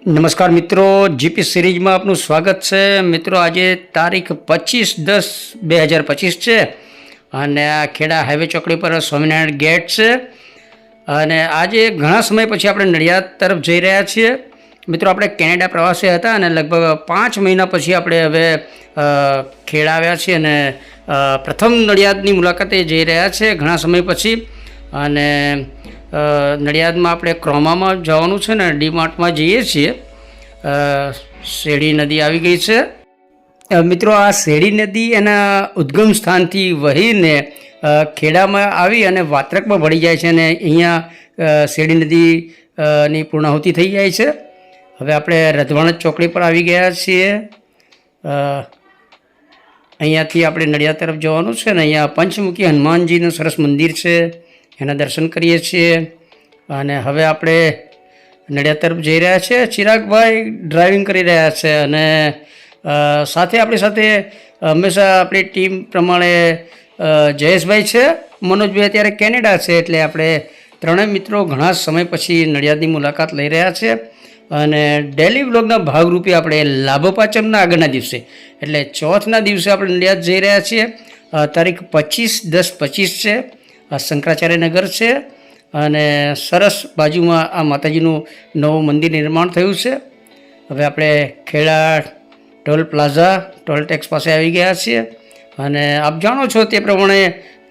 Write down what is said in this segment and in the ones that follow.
નમસ્કાર મિત્રો, જીપી સિરીઝમાં આપનું સ્વાગત છે. મિત્રો આજે તારીખ 25/10/2025 છે અને આ ખેડા હાઈવે ચોકડી પર સ્વામિનારાયણ ગેટ છે અને આજે ઘણા સમય પછી આપણે નડિયાદ તરફ જઈ રહ્યા છીએ. મિત્રો આપણે કેનેડા પ્રવાસે હતા અને લગભગ 5 મહિના પછી આપણે હવે ખેડા આવ્યા છીએ અને પ્રથમ નડિયાદની મુલાકાતે જઈ રહ્યા છે ઘણા સમય પછી. અને નડિયાદમાં આપણે ક્રોમામાં જવાનું છે ને ડીમાર્ટમાં જઈએ છીએ. શેરડી નદી આવી ગઈ છે. મિત્રો આ શેરડી નદી એના ઉદ્ગમ સ્થાનથી વહીને ખેડામાં આવી અને વાત્રકમાં ભળી જાય છે અને અહીંયા શેરડી નદીની પૂર્ણાહુતિ થઈ જાય છે. હવે આપણે રધવાણ ચોકડી પર આવી ગયા છીએ. અહીંયાથી આપણે નડિયાદ તરફ જવાનું છે ને અહીંયા પંચમુખી હનુમાનજીનું સરસ મંદિર છે, એના દર્શન કરીએ છીએ અને હવે આપણે નડિયાદ તરફ જઈ રહ્યા છીએ. ચિરાગભાઈ ડ્રાઇવિંગ કરી રહ્યા છે અને સાથે આપણી સાથે હંમેશા આપણી ટીમ પ્રમાણે જયેશભાઈ છે. મનોજભાઈ અત્યારે કેનેડા છે એટલે આપણે ત્રણેય મિત્રો ઘણા સમય પછી નડિયાદની મુલાકાત લઈ રહ્યા છે અને ડેલી વ્લોગના ભાગરૂપે આપણે લાભપાચમના આગળના દિવસે એટલે ચોથના દિવસે આપણે નડિયાદ જઈ રહ્યા છીએ. તારીખ 25/10/25 છે. શંકરાચાર્ય નગર છે અને સરસ બાજુમાં આ માતાજીનું નવું મંદિર નિર્માણ થયું છે. હવે આપણે Kheda toll plaza toll tax પાસે આવી ગયા છીએ અને આપ જાણો છો તે પ્રમાણે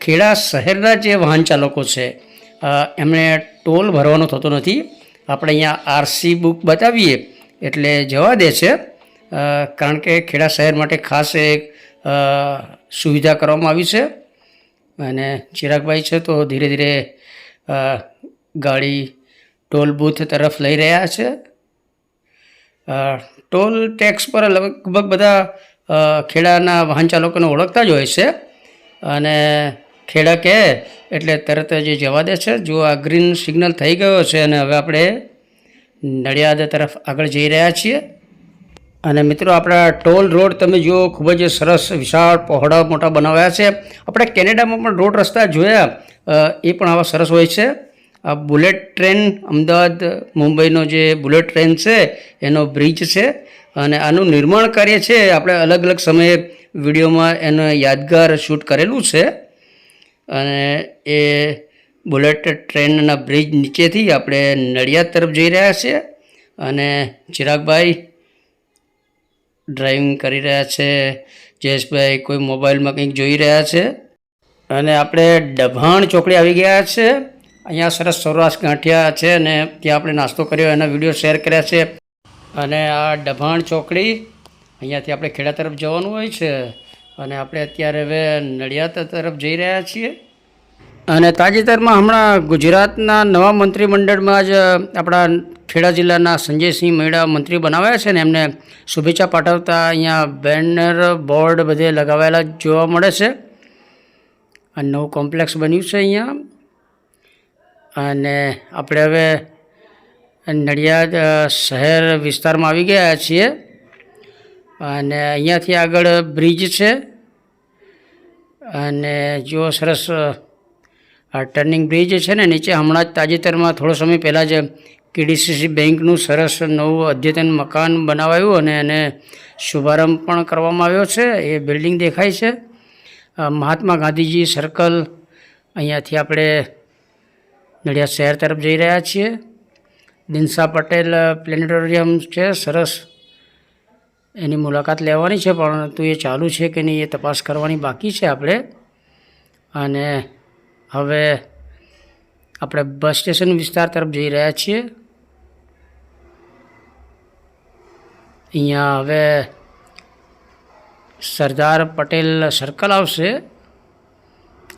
ખેડા શહેરના જે વાહન ચાલકો છે એમણે ટોલ ભરવાનો થતો નથી. આપણે અહીંયા આરસી બુક બતાવીએ એટલે જવા દે છે, કારણ કે ખેડા શહેર માટે ખાસ એક સુવિધા કરવામાં આવી છે. અને ચિરાગભાઈ છે તો ધીરે ધીરે ગાડી ટોલ બૂથ તરફ લઈ રહ્યા છે. ટોલ ટેક્સ પર લગભગ બધા ખેડાના વાહન ચાલકોને ઓળખતા જ હોય છે અને ખેડા કહે એટલે તરત જ જવા દે છે. જો આ ગ્રીન સિગ્નલ થઈ ગયો છે અને હવે આપણે નડિયાદ તરફ આગળ જઈ રહ્યા છીએ. અને મિત્રો આપણા ટોલ રોડ તમે જુઓ, ખૂબ જ સરસ વિશાળ પહોળા મોટા બનાવ્યા છે. આપણે કેનેડામાં પણ રોડ રસ્તા જોયા, એ પણ આવા સરસ હોય છે. આ બુલેટ ટ્રેન અમદાવાદ મુંબઈનો જે બુલેટ ટ્રેન છે એનો બ્રિજ છે અને આનું નિર્માણ કાર્ય છે આપણે અલગ અલગ સમયે વિડીયોમાં એનો યાદગાર શૂટ કરેલું છે. અને એ બુલેટ ટ્રેનના બ્રિજ નીચેથી આપણે નડિયાદ તરફ જઈ રહ્યા છીએ અને ચિરાગભાઈ ડ્રાઇવિંગ કરી રહ્યા છે, જયેશભાઈ કોઈ મોબાઈલમાં કંઈક જોઈ રહ્યા છે. અને આપણે ડભાણ ચોકડી આવી ગયા છે. અહીંયા સરસ સૌરાષ્ટ્ર ગાંઠિયા છે અને ત્યાં આપણે નાસ્તો કર્યો, એના વિડીયો શેર કર્યા છે. અને આ ડભાણ ચોકડી અહીંયાથી આપણે ખેડા તરફ જવાનું હોય છે અને આપણે અત્યારે હવે નડિયાદ તરફ જઈ રહ્યા છીએ. અને તાજેતરમાં હમણાં ગુજરાતના નવા મંત્રીમંડળમાં જ આપણા ખેડા જિલ્લાના સંજયસિંહ મૈડા મંત્રી બનાવ્યા છે ને એમને શુભેચ્છા પાઠવતા અહીંયા બેનર બોર્ડ બધે લગાવેલા જોવા મળે છે. આ નવું કોમ્પ્લેક્સ બન્યું છે અહીંયા. અને આપણે હવે નડિયાદ શહેર વિસ્તારમાં આવી ગયા છીએ અને અહીંયાથી આગળ બ્રિજ છે અને જો સરસ આ ટર્નિંગ બ્રિજ છે ને નીચે હમણાં જ તાજેતરમાં થોડો સમય પહેલાં જ કેડીસીસી બેંકનું સરસ નવું અદ્યતન મકાન બનાવાયું અને એને શુભારંભ પણ કરવામાં આવ્યો છે. એ બિલ્ડિંગ દેખાય છે. મહાત્મા ગાંધીજી સર્કલ અહીંયાથી આપણે નડિયાદ શહેર તરફ જઈ રહ્યા છીએ. દિનસા પટેલ પ્લેનેટોરિયમ છે સરસ, એની મુલાકાત લેવાની છે પરંતુ એ ચાલુ છે કે નહીં એ તપાસ કરવાની બાકી છે આપણે. અને હવે આપણે બસ સ્ટેશન વિસ્તાર તરફ જઈ રહ્યા છીએ. અહીંયા હવે સરદાર પટેલ સર્કલ આવશે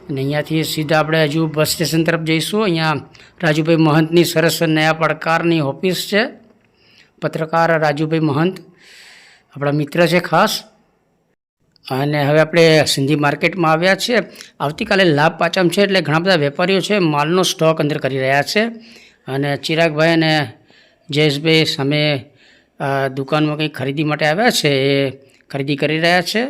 અને અહીંયાથી સીધા આપણે હજુ બસ સ્ટેશન તરફ જઈશું. અહીંયા રાજુભાઈ મહંતની સરસ નયા પડકારની ઓફિસ છે. પત્રકાર રાજુભાઈ મહંત આપણા મિત્ર છે ખાસ. અને હવે આપણે સિંધી માર્કેટમાં આવ્યા છીએ. આવતીકાલે લાભ પાંચમ છે એટલે ઘણા બધા વેપારીઓ છે માલનો સ્ટોક અંદર કરી રહ્યા છે અને ચિરાગભાઈ અને જયેશભાઈ સામે દુકાનમાં કંઈક ખરીદી માટે આવ્યા છે, એ ખરીદી કરી રહ્યા છે.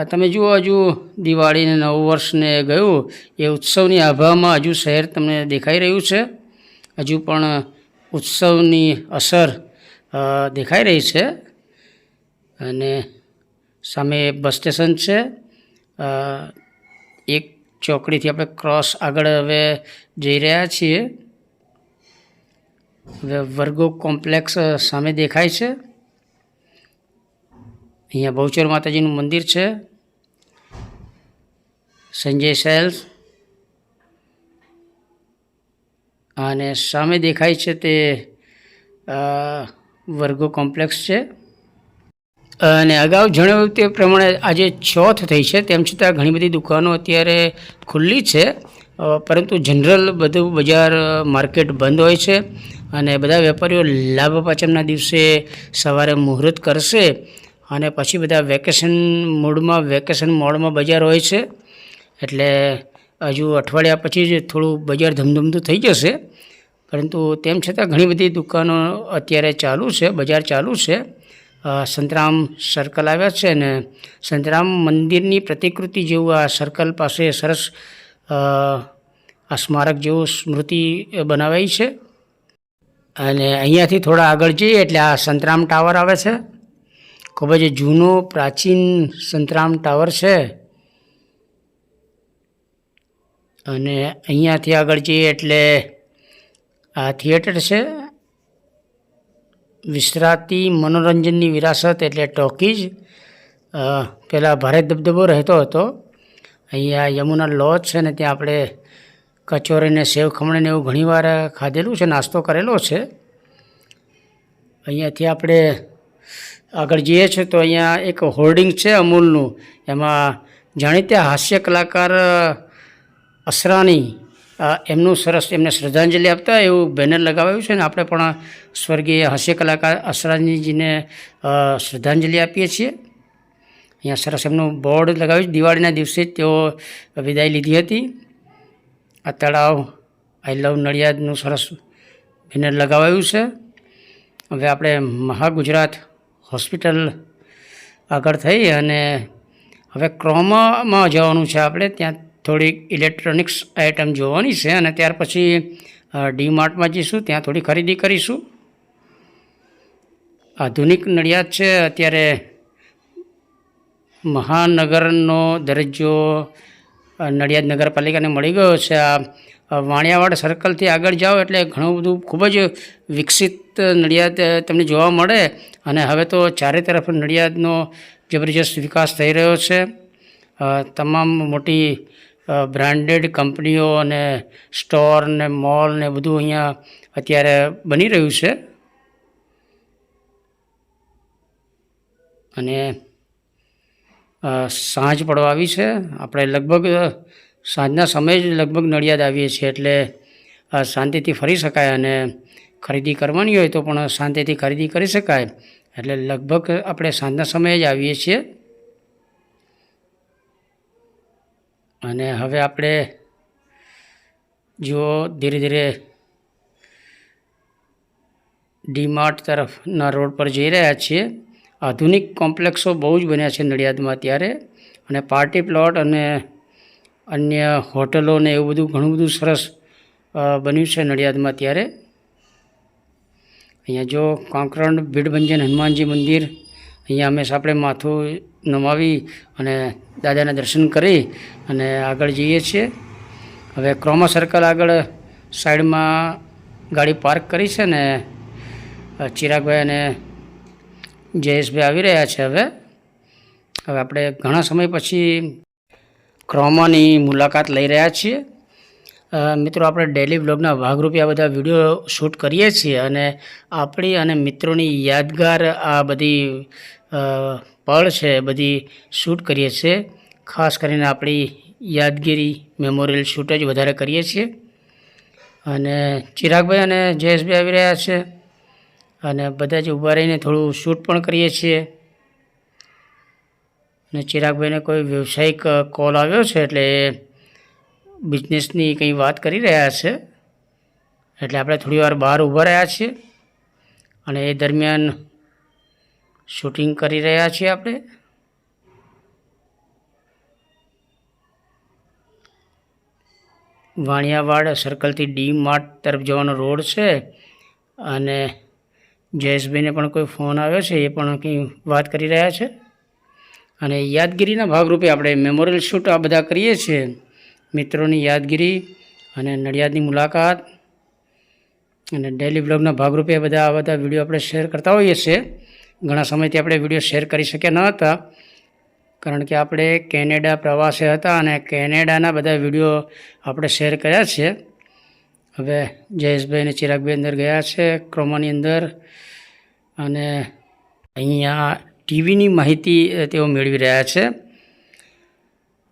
તમે જુઓ હજુ દિવાળીને નવું વર્ષને ગયું એ ઉત્સવની આભામાં હજુ શહેર તમને દેખાઈ રહ્યું છે. હજુ પણ ઉત્સવની અસર દેખાઈ રહી છે અને સામે બસ સ્ટેશન છે. એક ચોકડીથી આપણે ક્રોસ આગળ હવે જઈ રહ્યા છીએ. હવે વર્ગો કોમ્પ્લેક્સ સામે દેખાય છે. અહીંયા બહુચર માતાજીનું મંદિર છે. સંજય સેલ્સ અને સામે દેખાય છે તે વર્ગો કોમ્પ્લેક્સ છે. અને અગાઉ જણાવ્યું તે પ્રમાણે આજે ચોથ થઈ છે, તેમ છતાં ઘણી બધી દુકાનો અત્યારે ખુલ્લી છે, પરંતુ જનરલ બધું બજાર માર્કેટ બંધ હોય છે અને બધા વેપારીઓ લાભ પાંચમના દિવસે સવારે મુહૂર્ત કરશે અને પછી બધા વેકેશન મોડમાં બજાર હોય છે. એટલે હજુ અઠવાડિયા પછી જ થોડું બજાર ધમધમતું થઈ જશે, પરંતુ તેમ છતાં ઘણી બધી દુકાનો અત્યારે ચાલુ છે, બજાર ચાલુ છે. સંતરામ સર્કલ આવ્યા છે અને સંતરામ મંદિરની પ્રતિકૃતિ જેવું આ સર્કલ પાસે સરસ આ સ્મારક જેવું સ્મૃતિ બનાવાઈ છે. અને અહીંયાથી થોડા આગળ જઈએ એટલે આ સંતરામ ટાવર આવે છે. ખૂબ જ જૂનો પ્રાચીન સંતરામ ટાવર છે. અને અહીંયાથી આગળ જઈએ એટલે આ થિયેટર છે. વિશ્રાતી મનોરંજનની વિરાસત એટલે ટોકીઝ. પહેલાં ભારે દબદબો રહેતો હતો. અહીંયા યમુના લોજ છે ને ત્યાં આપણે કચોરીને સેવ ખમણીને એવું ઘણીવાર ખાધેલું છે, નાસ્તો કરેલો છે. અહીંયાથી આપણે આગળ જઈએ છીએ તો અહીંયા એક હોર્ડિંગ છે અમૂલનું. એમાં જાણીતા હાસ્ય કલાકાર અસરાની એમનું સરસ એમને શ્રદ્ધાંજલિ આપતા એવું બેનર લગાવાયું છે ને આપણે પણ સ્વર્ગીય હાસ્ય કલાકાર અસરાનીજીને શ્રદ્ધાંજલિ આપીએ છીએ. અહીંયા સરસ એમનું બોર્ડ લગાવ્યું છે. દિવાળીના દિવસે જ તેઓ વિદાય લીધી હતી. આ તળાવ આઈ લવ નડિયાદનું સરસ બેનર લગાવાયું છે. હવે આપણે મહાગુજરાત હોસ્પિટલ આગળ થઈ અને હવે ક્રોમામાં જવાનું છે. આપણે ત્યાં થોડીક ઇલેક્ટ્રોનિક્સ આઇટમ જોવાની છે અને ત્યાર પછી ડી માર્ટમાં જઈશું, ત્યાં થોડી ખરીદી કરીશું. આધુનિક નડિયાદ છે. અત્યારે મહાનગરનો દરજ્જો નડિયાદ નગરપાલિકાને મળી ગયો છે. આ વાણિયાવાડ સર્કલથી આગળ જાઓ એટલે ઘણું બધું ખૂબ જ વિકસિત નડિયાદ તમને જોવા મળે. અને હવે તો ચારે તરફ નડિયાદનો જબરજસ્ત વિકાસ થઈ રહ્યો છે. તમામ મોટી બ્રાન્ડેડ કંપનીઓ અને સ્ટોર ને મોલ ને બધું અહીંયા અત્યારે બની રહ્યું છે. અને સાંજ પડવા આવી છે. આપણે લગભગ સાંજના સમયે જ લગભગ નડિયાદ આવીએ છીએ એટલે શાંતિથી ફરી શકાય અને ખરીદી કરવાની હોય તો પણ શાંતિથી ખરીદી કરી શકાય. એટલે લગભગ આપણે સાંજના સમયે જ આવીએ છીએ. અને હવે આપણે જો ધીરે ધીરે ડી માર્ટ તરફના રોડ પર જઈ રહ્યા છીએ. આધુનિક કોમ્પ્લેક્સો બહુ જ બન્યા છે નડિયાદમાં ત્યારે, અને પાર્ટી પ્લોટ અને અન્ય હોટલો ને એવું બધું ઘણું બધું સરસ બન્યું છે નડિયાદમાં ત્યારે. અહીંયા જો કાંકરણ ભીડભંજન હનુમાનજી મંદિર, અહીંયા હંમેશા આપણે માથું નમાવી અને દાદાના દર્શન કરી અને આગળ જઈએ છીએ. હવે ક્રોમા સર્કલ આગળ સાઈડમાં ગાડી પાર્ક કરી છે ને ચિરાગભાઈ અને જયેશભાઈ આવી રહ્યા છે. હવે આપણે ઘણા સમય પછી ક્રોમાની મુલાકાત લઈ રહ્યા છીએ. મિત્રો, આપણે ડેલી વ્લોગના ભાગરૂપે આ બધા વિડીયો શૂટ કરીએ છીએ અને આપણી અને મિત્રોની યાદગાર આ બધી પળ છે બધી શૂટ કરીએ છીએ. ખાસ કરીને આપણી યાદગીરી મેમોરિયલ શૂટ જ વધારે કરીએ છીએ. અને ચિરાગભાઈ અને જયેશભાઈ આવી રહ્યા છે અને બધા જ ઊભા રહીને થોડું શૂટ પણ કરીએ છીએ. અને ચિરાગભાઈને કોઈ વ્યવસાયિક કોલ આવ્યો છે એટલે બિઝનેસની કંઈ વાત કરી રહ્યા છે, એટલે આપણે થોડી વાર બહાર ઊભા રહ્યા છીએ અને એ દરમિયાન શૂટિંગ કરી રહ્યા છીએ. આપણે વાણિયાવાડ સર્કલથી ડી માર્ટ તરફ જવાનો રોડ છે અને જયેશભાઈને પણ કોઈ ફોન આવ્યો છે, એ પણ કંઈ વાત કરી રહ્યા છે. અને યાદગીરીના ભાગરૂપે આપણે મેમોરિયલ શૂટ આ બધા કરીએ છીએ, મિત્રોની યાદગીરી અને નડિયાદની મુલાકાત અને ડેલી બ્લોગના ભાગરૂપે આ બધા વિડીયો આપણે શેર કરતા હોઈએ છીએ. ઘણા સમયથી આપણે વિડીયો શેર કરી શક્યા ન હતા, કારણ કે આપણે કેનેડા પ્રવાસે હતા અને કેનેડાના બધા વિડીયો આપણે શેર કર્યા છે. હવે જયેશભાઈ અને ચિરાગભાઈ અંદર ગયા છે ક્રોમાની અંદર, અને અહીંયા ટીવીની માહિતી તેઓ મેળવી રહ્યા છે.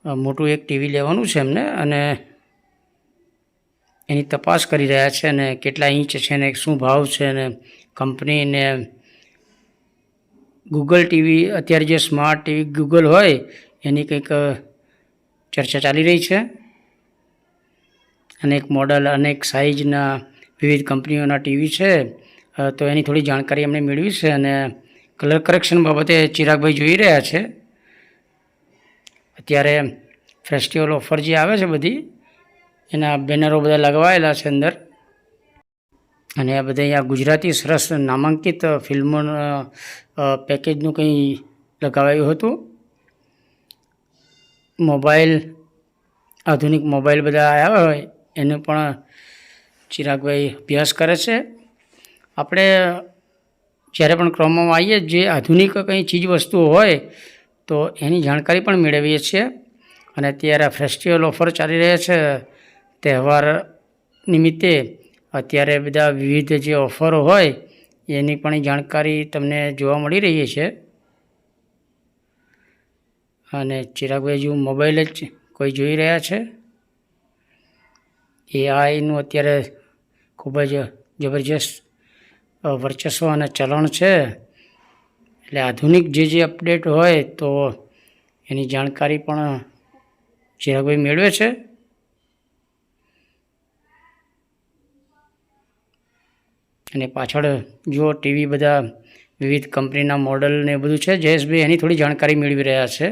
મોટું એક ટીવી લેવાનું છે એમને, અને એની તપાસ કરી રહ્યા છે, અને કેટલા ઇંચ છે ને શું ભાવ છે, અને કંપનીને ગૂગલ ટીવી, અત્યારે જે સ્માર્ટ ટીવી ગૂગલ હોય એની કંઈક ચર્ચા ચાલી રહી છે. અનેક મોડલ, અનેક સાઇઝના વિવિધ કંપનીઓના ટીવી છે, તો એની થોડી જાણકારી એમણે મેળવી છે. અને કલર કરેક્શન બાબતે ચિરાગભાઈ જોઈ રહ્યા છે. અત્યારે ફેસ્ટિવલ ઓફર જે આવે છે બધી, એના બેનરો બધા લગાવાયેલા છે અંદર, અને આ બધા અહીંયા ગુજરાતી સરસ નામાંકિત ફિલ્મોના પેકેજનું કંઈ લગાવાયું હતું. મોબાઈલ, આધુનિક મોબાઈલ બધા આવ્યા હોય એનો પણ ચિરાગભાઈ અભ્યાસ કરે છે. આપણે જ્યારે પણ ક્રોમમાં આવીએ, જે આધુનિક કંઈ ચીજ વસ્તુઓ હોય તો એની જાણકારી પણ મેળવીએ છીએ. અને અત્યારે ફેસ્ટિવલ ઓફર ચાલી રહ્યા છે, તહેવાર નિમિત્તે અત્યારે બધા વિવિધ જે ઓફરો હોય એની પણ જાણકારી તમને જોવા મળી રહી છે. અને ચિરાગભાઈ જેવું મોબાઈલ જ કોઈ જોઈ રહ્યા છે. એઆઈનું અત્યારે ખૂબ જ જબરજસ્ત વર્ચસ્વ અને ચલણ છે, એટલે આધુનિક જે અપડેટ હોય તો એની જાણકારી પણ ચિરાગભાઈ મેળવે છે. અને પાછળ જો ટીવી બધા વિવિધ કંપનીના મોડલ ને બધું છે, જયેશભાઈ એની થોડી જાણકારી મેળવી રહ્યા છે.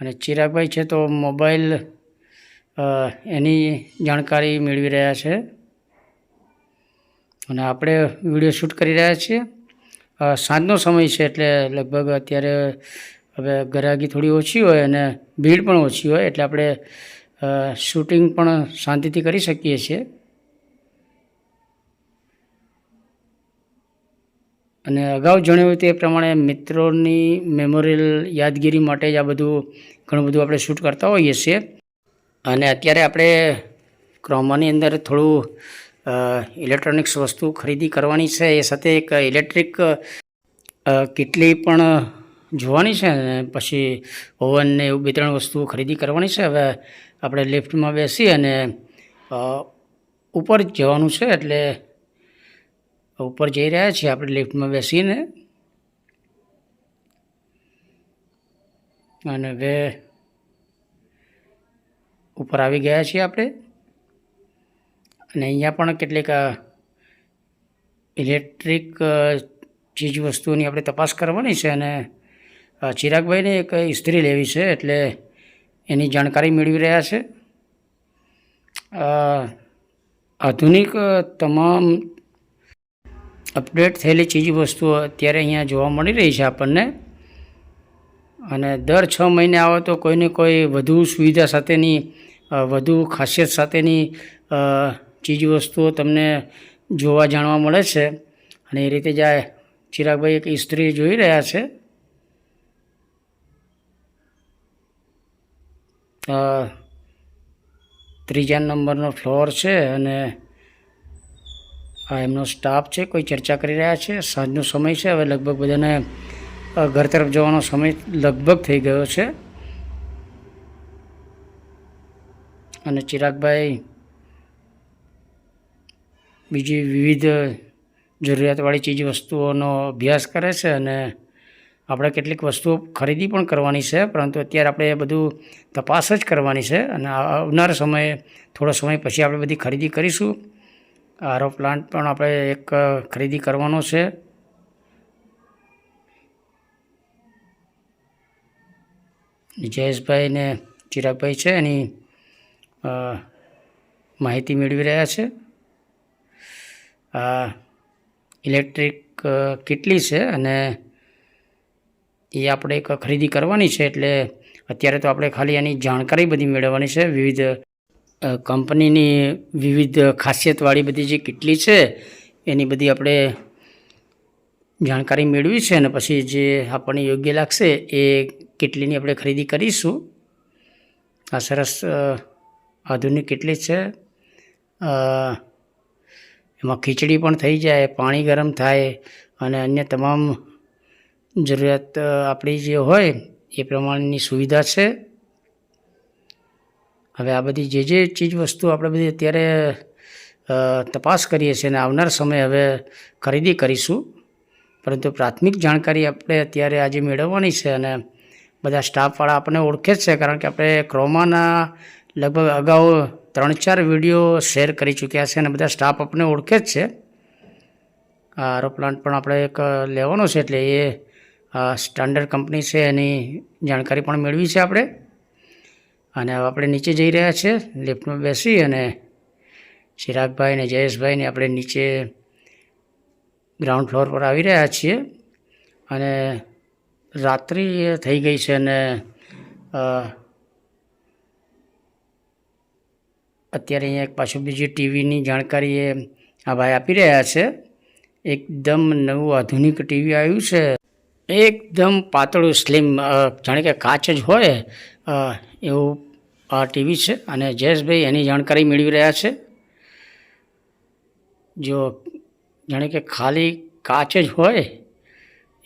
અને ચિરાગભાઈ છે તો મોબાઈલ એની જાણકારી મેળવી રહ્યા છે. અને આપણે વિડીયો શૂટ કરી રહ્યા છીએ. સાંજનો સમય છે, એટલે લગભગ અત્યારે હવે ગ્રાહકી થોડી ઓછી હોય અને ભીડ પણ ઓછી હોય, એટલે આપણે શૂટિંગ પણ શાંતિથી કરી શકીએ છીએ. અને અગાઉ જણાવ્યું તે પ્રમાણે મિત્રોની મેમોરિયલ યાદગીરી માટે જ આ બધું ઘણું બધું આપણે શૂટ કરતા હોઈએ છીએ. અને અત્યારે આપણે ક્રોમાની અંદર થોડું ઇલેક્ટ્રોનિક્સ વસ્તુ ખરીદી કરવાની છે, એ સાથે એક ઇલેક્ટ્રિક કેટલી પણ જોવાની છે, અને પછી ઓવન ને એવું 2-3 વસ્તુઓ ખરીદી કરવાની છે. હવે આપણે લિફ્ટમાં બેસી અને ઉપર જવાનું છે, એટલે ઉપર જઈ રહ્યા છીએ આપણે લિફ્ટમાં બેસીને. અને હવે ઉપર આવી ગયા છીએ આપણે. અને અહીંયા પણ કેટલીક ઇલેક્ટ્રિક ચીજ વસ્તુઓની આપણે તપાસ કરવાની છે. અને ચિરાગભાઈને એક ઇસ્ત્રી લેવી છે, એટલે એની જાણકારી મેળવી રહ્યા છે. આધુનિક તમામ અપડેટ થયેલી ચીજ વસ્તુઓ અત્યારે અહીંયા જોવા મળી રહી છે આપણને. અને દર 6 મહિને આવો તો કોઈને કોઈ વધુ સુવિધા સાથેની, વધુ ખાસિયત સાથેની ચીજ વસ્તુઓ તમને જોવા જાણવા મળે છે. અને એ રીતે જાય ચિરાગભાઈ એક ઇસ્ત્રી જોઈ રહ્યા છે. 3જા નંબરનો ફ્લોર છે, અને આ એમનો સ્ટાફ છે, કોઈ ચર્ચા કરી રહ્યા છે. સાંજનો સમય છે, હવે લગભગ બધાને ઘર તરફ જવાનો સમય લગભગ થઈ ગયો છે. અને ચિરાગભાઈ બીજી વિવિધ જરૂરિયાતવાળી ચીજ વસ્તુઓનો અભ્યાસ કરે છે. અને આપણે કેટલીક વસ્તુઓ ખરીદી પણ કરવાની છે, પરંતુ અત્યારે આપણે બધું તપાસ જ કરવાની છે. અને આવનાર સમયે, થોડો સમય પછી આપણે બધી ખરીદી કરીશું. આરો પ્લાન્ટ પણ આપણે એક ખરીદી કરવાનો છે. જયેશભાઈ ને ચિરાગભાઈ છે એની માહિતી મેળવી રહ્યા છે. ઇલેક્ટ્રિક કેટલી છે અને એ આપણે એક ખરીદી કરવાની છે. એટલે અત્યારે તો આપણે ખાલી એની જાણકારી બધી મેળવવાની છે. વિવિધ કંપનીની વિવિધ ખાસિયતવાળી બધી જે કેટલી છે એની બધી આપણે જાણકારી મેળવી છે અને પછી જે આપણને યોગ્ય લાગશે એ કેટલીની આપણે ખરીદી કરીશું. આ સરસ આધુનિક કેટલી છે. એમાં ખીચડી પણ થઈ જાય, પાણી ગરમ થાય અને અન્ય તમામ જરૂરિયાત આપણી જે હોય એ પ્રમાણેની સુવિધા છે. હવે આ બધી જે ચીજ વસ્તુ આપણે બધી અત્યારે તપાસ કરીએ છીએ અને આવનાર સમયે હવે ખરીદી કરીશું. પરંતુ પ્રાથમિક જાણકારી આપણે અત્યારે આજે મેળવવાની છે અને બધા સ્ટાફવાળા આપણને ઓળખે જ છે, કારણ કે આપણે ક્રોમાના લગભગ અગાઉ 3-4 વિડીયો શેર કરી ચૂક્યા છે અને બધા સ્ટાફ આપણને ઓળખે જ છે. આ આરો પ્લાન્ટ પણ આપણે એક લેવાનો છે, એટલે એ સ્ટાન્ડર્ડ કંપની છે એની જાણકારી પણ મેળવી છે આપણે. અને હવે આપણે નીચે જઈ રહ્યા છીએ લિફ્ટમાં બેસી અને ચિરાગભાઈ અને જયેશભાઈને આપણે નીચે ગ્રાઉન્ડ ફ્લોર પર આવી રહ્યા છીએ. અને રાત્રિ થઈ ગઈ છે અને અત્યારે અહીંયા એક પાછું બીજી ટીવીની જાણકારી એ આ ભાઈ આપી રહ્યા છે. એકદમ નવું આધુનિક ટીવી આવ્યું છે, એકદમ પાતળું સ્લિમ, જાણે કે કાચ જ હોય એવું આ ટીવી છે. અને જયેશભાઈ એની જાણકારી મેળવી રહ્યા છે. જો જાણે કે ખાલી કાચ જ હોય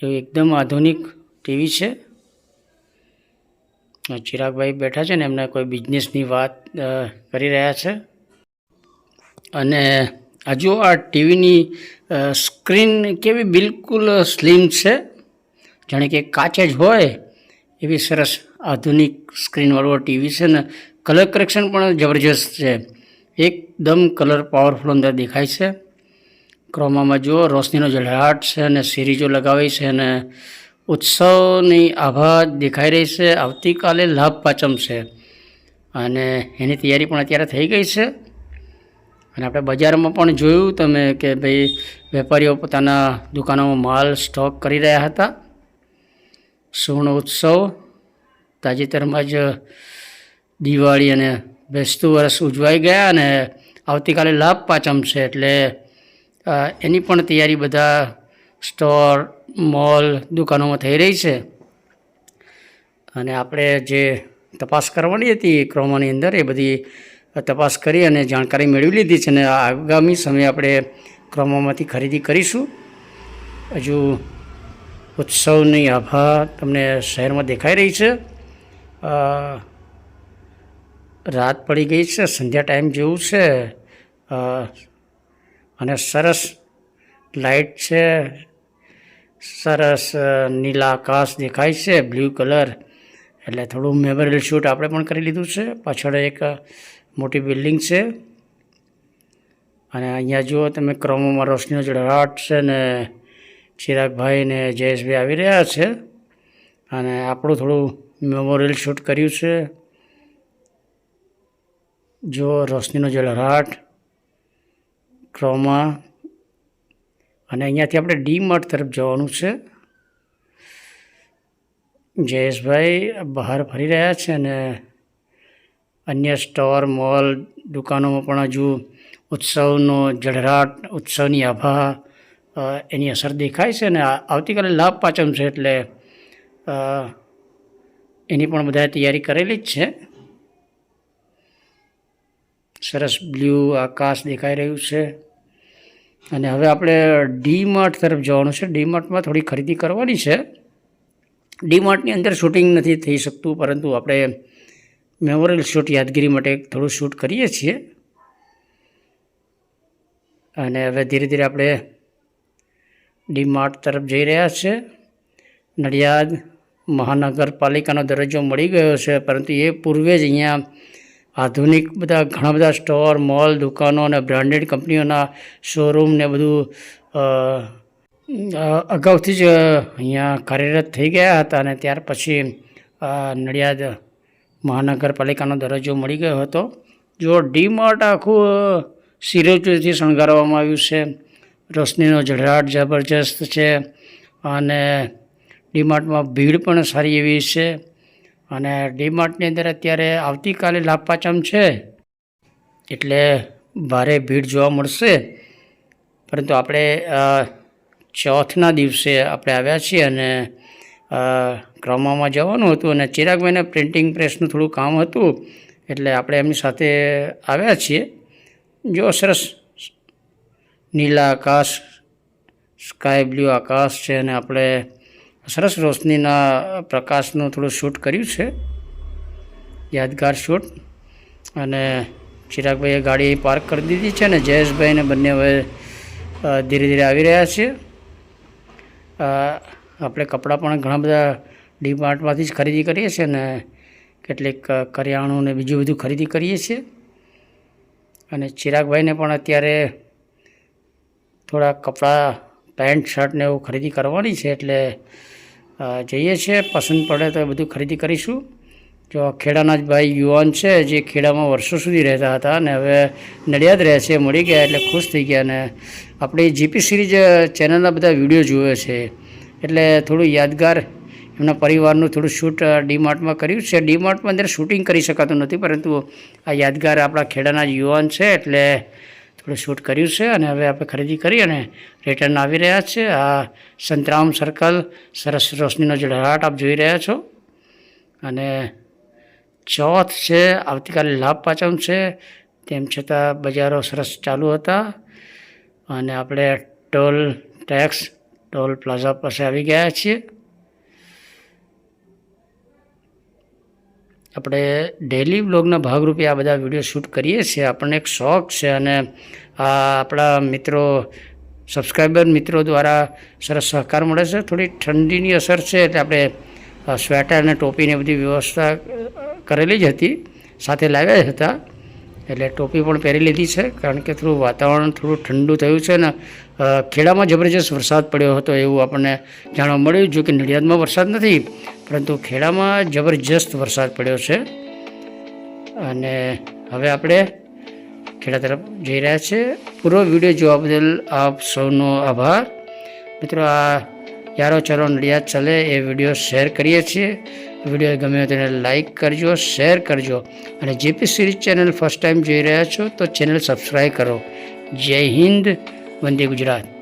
એવું એકદમ આધુનિક ટીવી છે. ચિરાગભાઈ બેઠા છે ને એમને કોઈ બિઝનેસની વાત કરી રહ્યા છે. અને હજુ આ ટીવીની સ્ક્રીન કેવી બિલકુલ સ્લિમ છે, જાણે કે કાચ જ હોય એવી સરસ આધુનિક સ્ક્રીનવાળું ટીવી છે. ને કલર કરેક્શન પણ જબરજસ્ત છે, એકદમ કલર પાવરફુલ અંદર દેખાય છે. ક્રોમામાં જુઓ રોશનીનો ઝળહળાટ છે અને સિરીજો લગાવી છે અને ઉત્સવની આભા દેખાઈ રહી છે. આવતીકાલે લાભ પાંચમ છે અને એની તૈયારી પણ અત્યારે થઈ ગઈ છે. અને આપણે બજારમાં પણ જોયું તમે કે ભાઈ વેપારીઓ પોતાના દુકાનોમાં માલ સ્ટોક કરી રહ્યા હતા. સુવર્ણ ઉત્સવ તાજેતરમાં જ દિવાળી અને બેસતું વર્ષ ઉજવાઈ ગયા અને આવતીકાલે લાભ પાંચમ છે, એટલે એની પણ તૈયારી બધા સ્ટોર, મોલ, દુકાનોમાં થઈ રહી છે. અને આપણે જે તપાસ કરવાની હતી ક્રોમાની અંદર એ બધી તપાસ કરી અને જાણકારી મેળવી લીધી છે. અને આગામી સમયે આપણે ક્રોમામાંથી ખરીદી કરીશું. હજુ ઉત્સવની આભા તમને શહેરમાં દેખાઈ રહી છે. રાત પડી ગઈ છે, સંધ્યા ટાઈમ જેવું છે અને સરસ લાઇટ છે, સરસ નીલા આકાશ દેખાય છે, બ્લુ કલર, એટલે થોડું મેમોરિયલ શૂટ આપણે પણ કરી લીધું છે. પાછળ એક મોટી બિલ્ડિંગ છે અને અહીંયા જુઓ તમે ક્રોમોમાં રોશનીનો ઝળહળાટ છે ને ચિરાગભાઈ ને જયેશભાઈ આવી રહ્યા છે અને આપણું થોડું મેમોરિયલ શૂટ કર્યું છે. જો રોશનીનો ઝળહળાટ, ક્રોમા. અને અહીંયાથી આપણે ડી માર્ટ તરફ જવાનું છે. જયેશભાઈ બહાર ફરી રહ્યા છે અને અન્ય સ્ટોર, મોલ, દુકાનોમાં પણ હજુ ઉત્સવનો ઝળહળાટ, ઉત્સવની આભા એની અસર દેખાય છે. અને આવતીકાલે લાભ પાંચમ છે એટલે એની પણ બધાએ તૈયારી કરેલી જ છે. સરસ બ્લુ આકાશ દેખાઈ રહ્યું છે. અને હવે આપણે ડી માર્ટ તરફ જવાનું છે. ડી માર્ટમાં થોડી ખરીદી કરવાની છે. ડી માર્ટની અંદર શૂટિંગ નથી થઈ શકતું, પરંતુ આપણે મેમોરિયલ શૂટ, યાદગીરી માટે થોડું શૂટ કરીએ છીએ. અને હવે ધીરે ધીરે આપણે ડી માર્ટ તરફ જઈ રહ્યા છે. નડિયાદ મહાનગરપાલિકાનો દરજ્જો મળી ગયો છે, પરંતુ એ પૂર્વે જ અહીંયા આધુનિક ઘણા બધા સ્ટોર, મોલ, દુકાનો અને બ્રાન્ડેડ કંપનીઓના શોરૂમ ને બધું અગાઉથી જ અહીંયા કાર્યરત થઈ ગયા હતા. અને ત્યાર પછી નડિયાદ મહાનગરપાલિકાનો દરજ્જો મળી ગયો હતો. જો ડી માર્ટ આખું સિરોચીથી શણગારવામાં આવ્યું છે, રોશનીનો ઝળહળાટ જબરજસ્ત છે અને ડીમાર્ટમાં ભીડ પણ સારી એવી છે અને ડીમાર્ટની અંદર અત્યારે આવતીકાલે લાભ પાંચમ છે એટલે ભારે ભીડ જોવા મળશે. પરંતુ આપણે ચોથના દિવસે આપણે આવ્યા છીએ અને ક્રમમાં જવાનું હતું અને ચિરાગભાઈને પ્રિન્ટિંગ પ્રેસનું થોડું કામ હતું એટલે આપણે એમની સાથે આવ્યા છીએ. જો સરસ નીલા આકાશ, સ્કાય બ્લુ આકાશ છે અને આપણે સરસ રોશનીના પ્રકાશનું થોડું શૂટ કર્યું છે, યાદગાર શૂટ. અને ચિરાગભાઈએ ગાડી પાર્ક કરી દીધી છે અને જયેશભાઈને બંને હવે ધીરે ધીરે આવી રહ્યા છે. આપણે કપડાં પણ ઘણા બધા ડીમાર્ટમાંથી જ ખરીદી કરીએ છીએ અને કેટલીક કરિયાણું ને બીજું બધું ખરીદી કરીએ છીએ. અને ચિરાગભાઈને પણ અત્યારે થોડા કપડાં, પેન્ટ, શર્ટ ને એવું ખરીદી કરવાની છે એટલે જઈએ છીએ. પસંદ પડે તો એ બધું ખરીદી કરીશું. જો ખેડાના જ ભાઈ યુવાન છે જે ખેડામાં વર્ષો સુધી રહેતા હતા અને હવે નડિયાદ રહે છે, મળી ગયા એટલે ખુશ થઈ ગયા અને આપણી જીપી સિરીઝ ચેનલના બધા વિડીયો જોવે છે એટલે થોડું યાદગાર એમના પરિવારનું થોડું શૂટ ડીમાર્ટમાં કર્યું છે. ડીમાર્ટમાં અંદર શૂટિંગ કરી શકાતું નથી પરંતુ આ યાદગાર આપણા ખેડાના જ યુવાન છે એટલે થોડું શૂટ કર્યું છે અને હવે આપણે ખરીદી કરી અને રિટર્ન આવી રહ્યા છે. આ સંતરામ સર્કલ, સરસ રોશનીનો ઝળહળાટ આપ જોઈ રહ્યા છો. અને ચોથ છે, આવતીકાલે લાભ પાંચમ છે, તેમ છતાં બજારો સરસ ચાલુ હતા અને આપણે ટોલ પ્લાઝા પાસે આવી ગયા છીએ. આપણે ડેલી બ્લોગના ભાગરૂપે આ બધા વિડીયો શૂટ કરીએ છીએ. આપણને એક શોખ છે અને આ આપણા મિત્રો, સબસ્ક્રાઈબર મિત્રો દ્વારા સરસ સહકાર મળે છે. થોડી ઠંડીની અસર છે એટલે આપણે સ્વેટર અને ટોપીને બધી વ્યવસ્થા કરેલી જ હતી, સાથે લાવ્યા જ હતા એટલે ટોપી પણ પહેરી લીધી છે કારણ કે થોડું વાતાવરણ થોડું ઠંડુ થયું છે ને ખેડામાં જબરજસ્ત વરસાદ પડ્યો હતો એવું આપણને જાણવા મળ્યું. જો કે નડિયાદમાં વરસાદ નથી પરંતુ ખેડામાં જબરજસ્ત વરસાદ પડ્યો છે. અને હવે આપણે ખેડા તરફ જઈ રહ્યા છીએ. પૂરો વિડીયો જોવા બદલ આપ સૌનો આભાર. મિત્રો, આ યારો ચારો નડિયાદ ચાલે એ વિડીયો શેર કરીએ છીએ. વિડીયો ગમે તેને લાઈક કરજો, શેર કરજો અને GP series channel first time જોઈ રહ્યા છો તો ચેનલ સબસ્ક્રાઈબ કરો. જય હિન્દ, વંદે ગુજરાત.